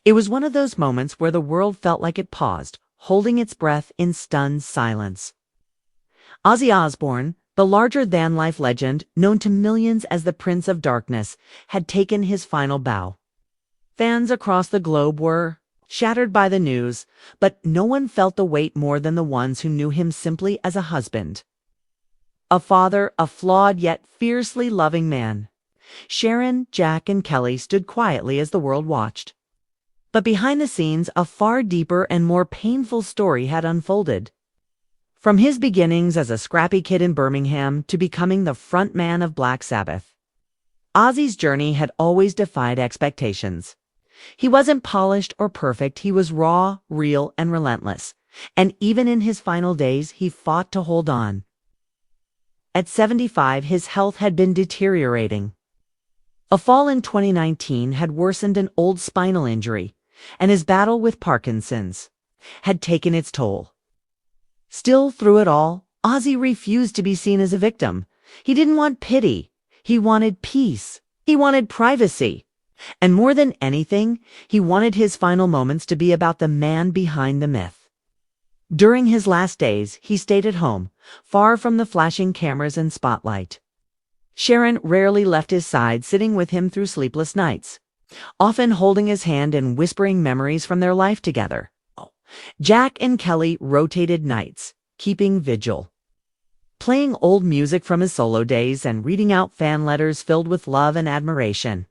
It was one of those moments where the world felt like it paused, holding its breath in stunned silence. Ozzy Osbourne, the larger-than-life legend known to millions as the Prince of Darkness, had taken his final bow. Fans across the globe were shattered by the news, but no one felt the weight more than the ones who knew him simply as a husband. A father, a flawed yet fiercely loving man. Sharon, Jack, and Kelly stood quietly as the world watched. But behind the scenes, a far deeper and more painful story had unfolded. From his beginnings as a scrappy kid in Birmingham to becoming the front man of Black Sabbath, Ozzy's journey had always defied expectations. He wasn't polished or perfect, he was raw, real, and relentless. And even in his final days, he fought to hold on. At 75, his health had been deteriorating. A fall in 2019 had worsened an old spinal injury, and his battle with Parkinson's had taken its toll. Still, through it all, Ozzy refused to be seen as a victim. He didn't want pity. He wanted peace. He wanted privacy. And more than anything, he wanted his final moments to be about the man behind the myth. During his last days, he stayed at home, far from the flashing cameras and spotlight. Sharon rarely left his side, sitting with him through sleepless nights, often holding his hand and whispering memories from their life together. Jack and Kelly rotated nights, keeping vigil, playing old music from his solo days and reading out fan letters filled with love and admiration.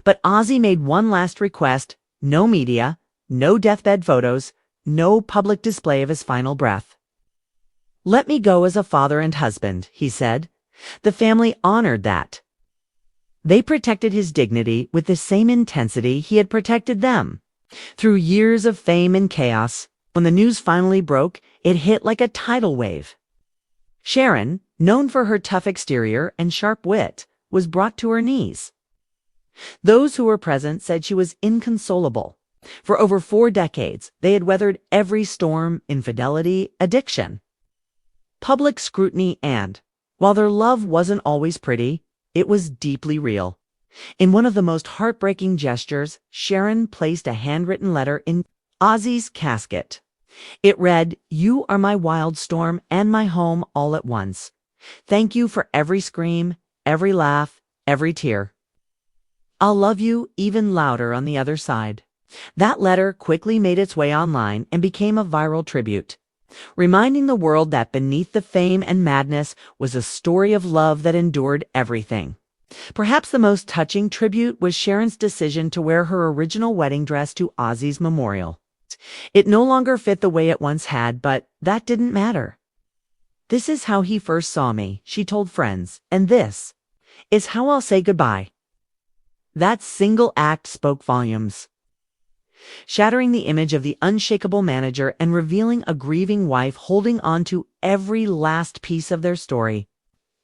But Ozzy made one last request: no media, no deathbed photos, no public display of his final breath. "Let me go as a father and husband," he said. The family honored that. They protected his dignity with the same intensity he had protected them. Through years of fame and chaos, when the news finally broke, it hit like a tidal wave. Sharon, known for her tough exterior and sharp wit, was brought to her knees. Those who were present said she was inconsolable. For over 4 decades, they had weathered every storm: infidelity, addiction, public scrutiny, and, while their love wasn't always pretty, it was deeply real. In one of the most heartbreaking gestures, Sharon placed a handwritten letter in Ozzy's casket. It read, "You are my wild storm and my home all at once. Thank you for every scream, every laugh, every tear. I'll love you even louder on the other side." That letter quickly made its way online and became a viral tribute, reminding the world that beneath the fame and madness was a story of love that endured everything. Perhaps the most touching tribute was Sharon's decision to wear her original wedding dress to Ozzy's memorial. It no longer fit the way it once had, but that didn't matter. "This is how he first saw me," she told friends, "and this is how I'll say goodbye." That single act spoke volumes, shattering the image of the unshakable manager and revealing a grieving wife holding on to every last piece of their story.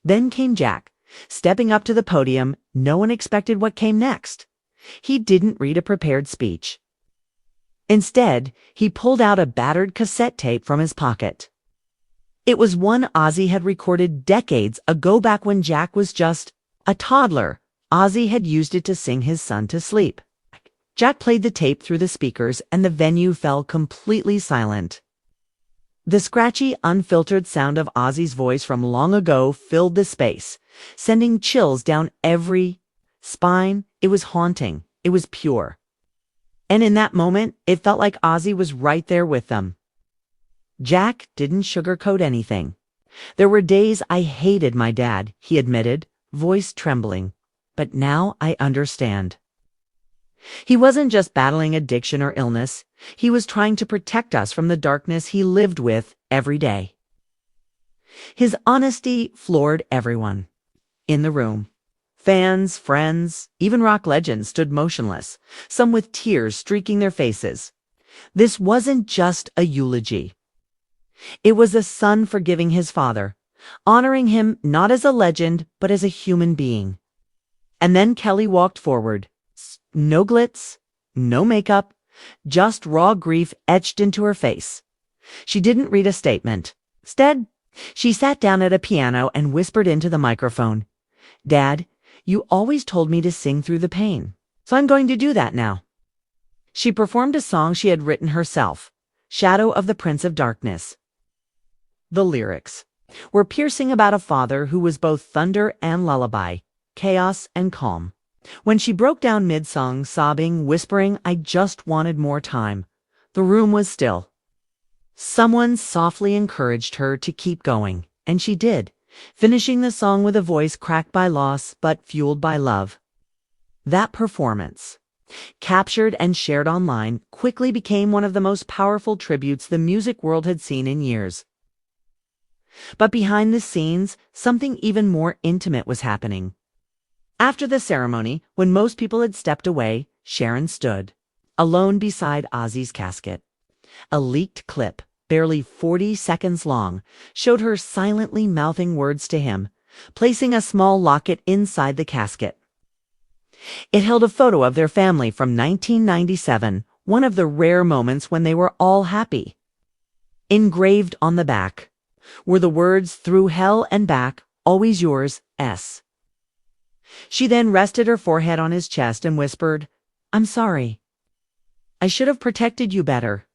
Then came Jack, stepping up to the podium. No one expected what came next. He didn't read a prepared speech. Instead, he pulled out a battered cassette tape from his pocket. It was one Ozzy had recorded decades ago, back when Jack was just a toddler. Ozzy had used it to sing his son to sleep. Jack played the tape through the speakers, and the venue fell completely silent. The scratchy, unfiltered sound of Ozzy's voice from long ago filled the space, sending chills down every spine. It was haunting. It was pure. And in that moment, it felt like Ozzy was right there with them. Jack didn't sugarcoat anything. "There were days I hated my dad," he admitted, voice trembling. "But now I understand." He wasn't just battling addiction or illness. He was trying to protect us from the darkness he lived with every day. His honesty floored everyone in the room. Fans, friends, even rock legends stood motionless, some with tears streaking their faces. This wasn't just a eulogy. It was a son forgiving his father, honoring him not as a legend, but as a human being. And then Kelly walked forward. No glitz, no makeup, just raw grief etched into her face. She didn't read a statement. Instead, she sat down at a piano and whispered into the microphone, "Dad, you always told me to sing through the pain, so I'm going to do that now." She performed a song she had written herself, Shadow of the Prince of Darkness. The lyrics were piercing about a father who was both thunder and lullaby, chaos and calm. When she broke down mid-song, sobbing, whispering, "I just wanted more time," the room was still. Someone softly encouraged her to keep going, and she did, finishing the song with a voice cracked by loss but fueled by love. That performance, captured and shared online, quickly became one of the most powerful tributes the music world had seen in years. But behind the scenes, something even more intimate was happening. After the ceremony, when most people had stepped away, Sharon stood, alone beside Ozzy's casket. A leaked clip, barely 40 seconds long, showed her silently mouthing words to him, placing a small locket inside the casket. It held a photo of their family from 1997, one of the rare moments when they were all happy. Engraved on the back were the words, "Through hell and back, always yours, S." She then rested her forehead on his chest and whispered, "I'm sorry. I should have protected you better."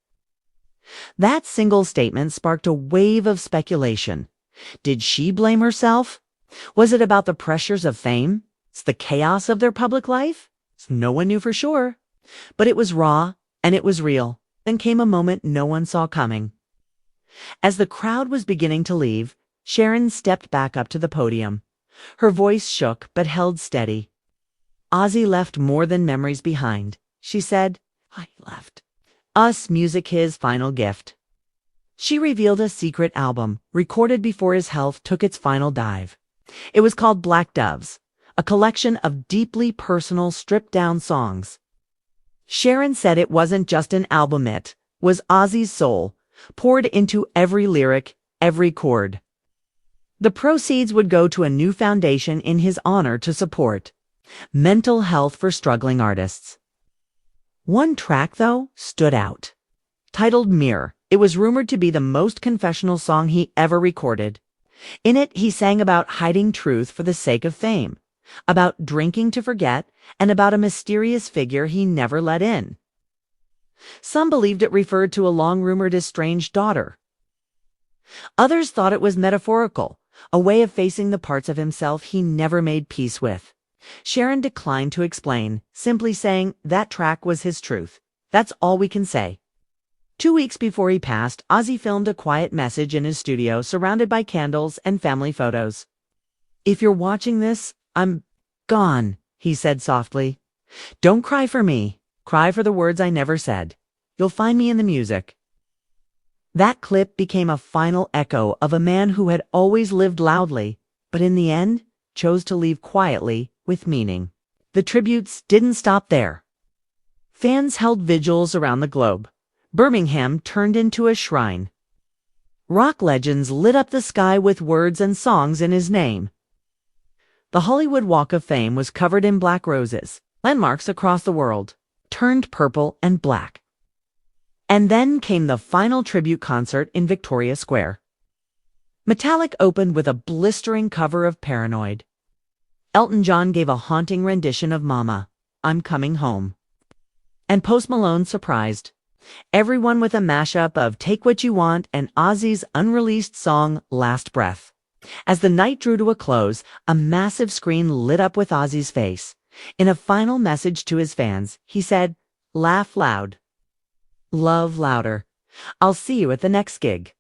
That single statement sparked a wave of speculation. Did she blame herself? Was it about the pressures of fame? The chaos of their public life? No one knew for sure. But it was raw, and it was real. Then came a moment no one saw coming. As the crowd was beginning to leave, Sharon stepped back up to the podium. Her voice shook but held steady. "Ozzy left more than memories behind," she said. "I left us music, his final gift." She revealed a secret album, recorded before his health took its final dive. It was called Black Doves, a collection of deeply personal, stripped-down songs. Sharon said it wasn't just an album, it was Ozzy's soul, poured into every lyric, every chord. The proceeds would go to a new foundation in his honor to support mental health for struggling artists. One track, though, stood out. Titled Mirror, it was rumored to be the most confessional song he ever recorded. In it, he sang about hiding truth for the sake of fame, about drinking to forget, and about a mysterious figure he never let in. Some believed it referred to a long-rumored estranged daughter. Others thought it was metaphorical, a way of facing the parts of himself he never made peace with. Sharon declined to explain, simply saying that track was his truth. That's all we can say. 2 weeks before he passed, Ozzy filmed a quiet message in his studio, surrounded by candles and family photos. "If you're watching this, I'm gone," he said softly. "Don't cry for me. Cry for the words I never said. You'll find me in the music." That clip became a final echo of a man who had always lived loudly, but in the end chose to leave quietly with meaning. The tributes didn't stop there. Fans held vigils around the globe. Birmingham turned into a shrine. Rock legends lit up the sky with words and songs in his name. The Hollywood Walk of Fame was covered in black roses. Landmarks across the world turned purple and black. And then came the final tribute concert in Victoria Square. Metallica opened with a blistering cover of Paranoid. Elton John gave a haunting rendition of Mama, I'm Coming Home. And Post Malone surprised everyone with a mashup of Take What You Want and Ozzy's unreleased song Last Breath. As the night drew to a close, a massive screen lit up with Ozzy's face. In a final message to his fans, he said, "Laugh loud. Love louder. I'll see you at the next gig."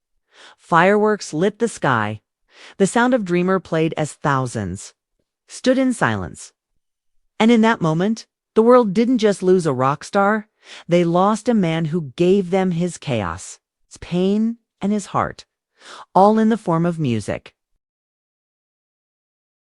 Fireworks lit the sky. The sound of Dreamer played as thousands stood in silence. And in that moment, the world didn't just lose a rock star, they lost a man who gave them his chaos, his pain, and his heart, all in the form of music.